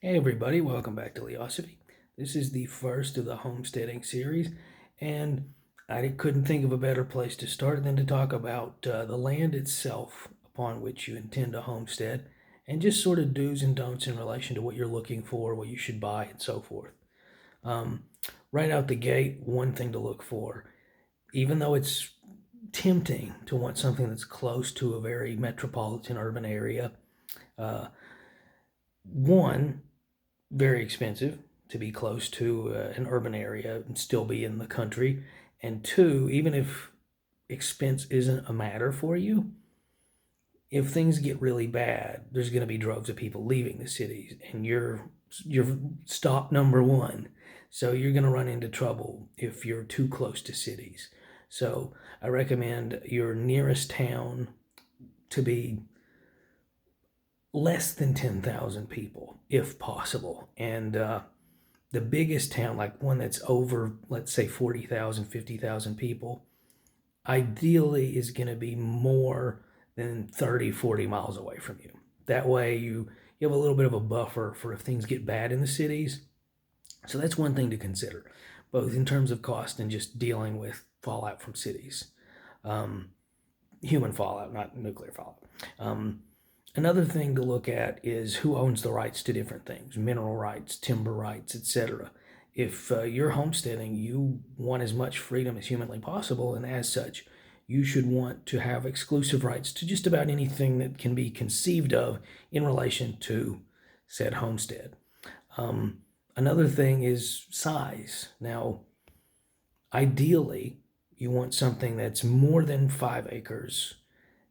Hey everybody, welcome back to Leosophy. This is the first of the homesteading series, and I couldn't think of a better place to start than to talk about the land itself upon which you intend to homestead, and just sort of do's and don'ts in relation to what you're looking for, what you should buy, and so forth. Um, right out the gate, one thing to look for, even though it's tempting to want something that's close to a very metropolitan urban area, uh, one, very expensive to be close to an urban area and still be in the country. And two, even if expense isn't a matter for you, if things get really bad, there's going to be droves of people leaving the cities, and you're stop number one. So you're going to run into trouble if you're too close to cities. So I recommend your nearest town to be less than 10,000 people, if possible. And the biggest town, like one that's over, let's say 40,000, 50,000 people, ideally is going to be more than 30, 40 miles away from you. That way you have a little bit of a buffer for if things get bad in the cities. So that's one thing to consider, both in terms of cost and just dealing with fallout from cities. Um, Human fallout, not nuclear fallout. Another thing to look at is who owns the rights to different things, mineral rights, timber rights, etc. If you're homesteading, you want as much freedom as humanly possible, and as such, you should want to have exclusive rights to just about anything that can be conceived of in relation to said homestead. Another thing is size. Now, ideally, you want something that's more than 5 acres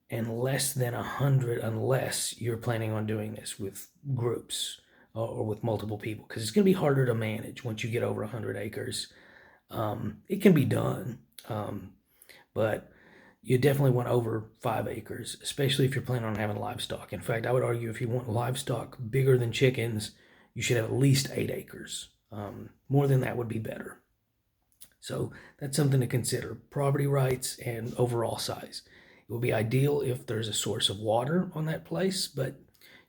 and less than 100 unless you're planning on doing this with groups or with multiple people, because it's going to be harder to manage once you get over 100 acres. It can be done, but you definitely want over 5 acres, especially if you're planning on having livestock. In fact, I would argue if you want livestock bigger than chickens, you should have at least 8 acres. More than that would be better. So that's something to consider: property rights and overall size. It would be ideal if there's a source of water on that place, but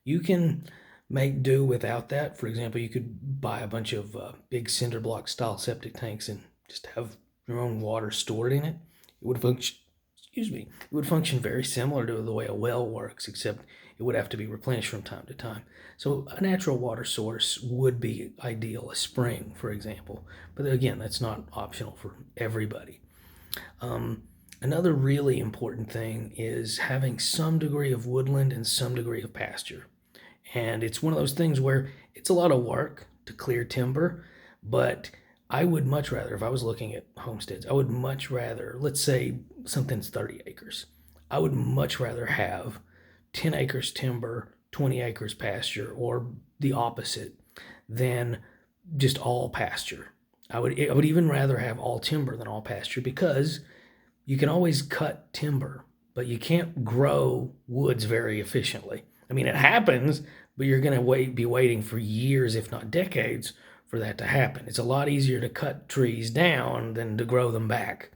you can make do without that. For example, you could buy a bunch of big cinder block style septic tanks and just have your own water stored in it. It would function, excuse me, it would function very similar to the way a well works, except it would have to be replenished from time to time. So a natural water source would be ideal, a spring, for example. But again, that's not optional for everybody. Another really important thing is having some degree of woodland and some degree of pasture. And it's one of those things where it's a lot of work to clear timber, but I would much rather, if I was looking at homesteads, I would much rather, let's say something's 30 acres. I would much rather have 10 acres timber, 20 acres pasture, or the opposite, than just all pasture. I would even rather have all timber than all pasture, because you can always cut timber, but you can't grow woods very efficiently. I mean, it happens, but you're going to be waiting for years, if not decades, for that to happen. It's a lot easier to cut trees down than to grow them back.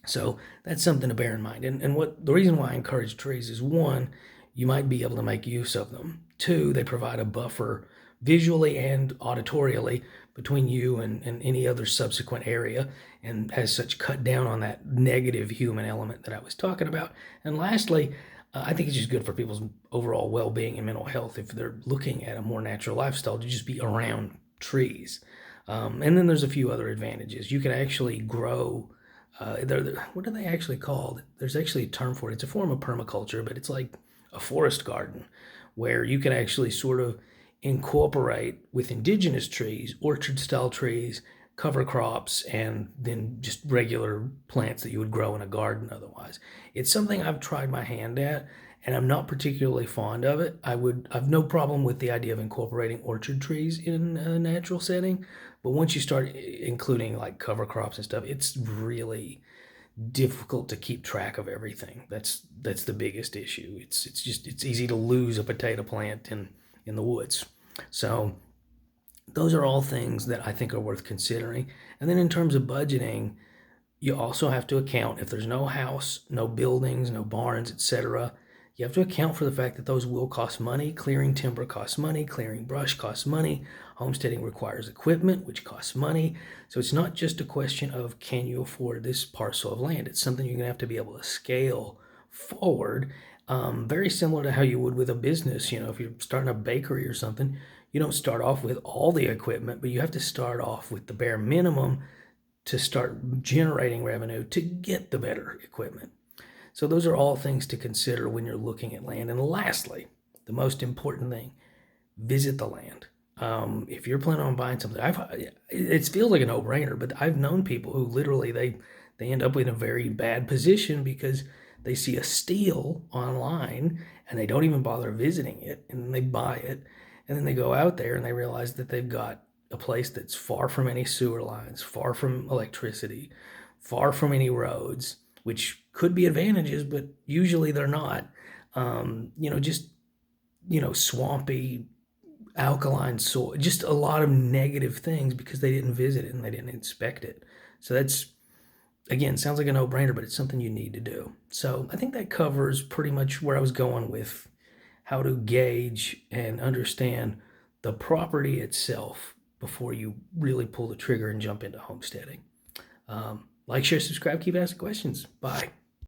So that's something to bear in mind. And what the reason why I encourage trees is, one, you might be able to make use of them. Two, they provide a buffer visually and auditorially between you and any other subsequent area, and as such cut down on that negative human element that I was talking about. And lastly, I think it's just good for people's overall well-being and mental health if they're looking at a more natural lifestyle to just be around trees. And then there's a few other advantages. You can actually grow, what are they actually called? There's actually a term for it. It's a form of permaculture, but it's like a forest garden where you can actually sort of incorporate with indigenous trees, orchard style trees, cover crops, and then just regular plants that you would grow in a garden otherwise. It's something I've tried my hand at, and I'm not particularly fond of it. I've no problem with the idea of incorporating orchard trees in a natural setting, but once you start including like cover crops and stuff, it's really difficult to keep track of everything. That's the biggest issue. It's easy to lose a potato plant in the woods. So those are all things that I think are worth considering. And then in terms of budgeting, you also have to account if there's no house, no buildings, no barns, etc. You have to account for the fact that those will cost money. Clearing timber costs money. Clearing brush costs money. Homesteading requires equipment, which costs money. So it's not just a question of can you afford this parcel of land. It's something you're going to have to be able to scale forward. Very similar to how you would with a business. If you're starting a bakery or something, you don't start off with all the equipment, but you have to start off with the bare minimum to start generating revenue to get the better equipment. So those are all things to consider when you're looking at land. And lastly, the most important thing, visit the land. If you're planning on buying something, it feels like a no-brainer, but I've known people who literally they end up in a very bad position because they see a steal online and they don't even bother visiting it, and then they buy it, and then they go out there and they realize that they've got a place that's far from any sewer lines, far from electricity, far from any roads, which could be advantages, but usually they're not. Just swampy, alkaline soil, just a lot of negative things because they didn't visit it and they didn't inspect it. So that's, again, sounds like a no-brainer, but it's something you need to do. So I think that covers pretty much where I was going with how to gauge and understand the property itself before you really pull the trigger and jump into homesteading. Like, share, subscribe, keep asking questions. Bye.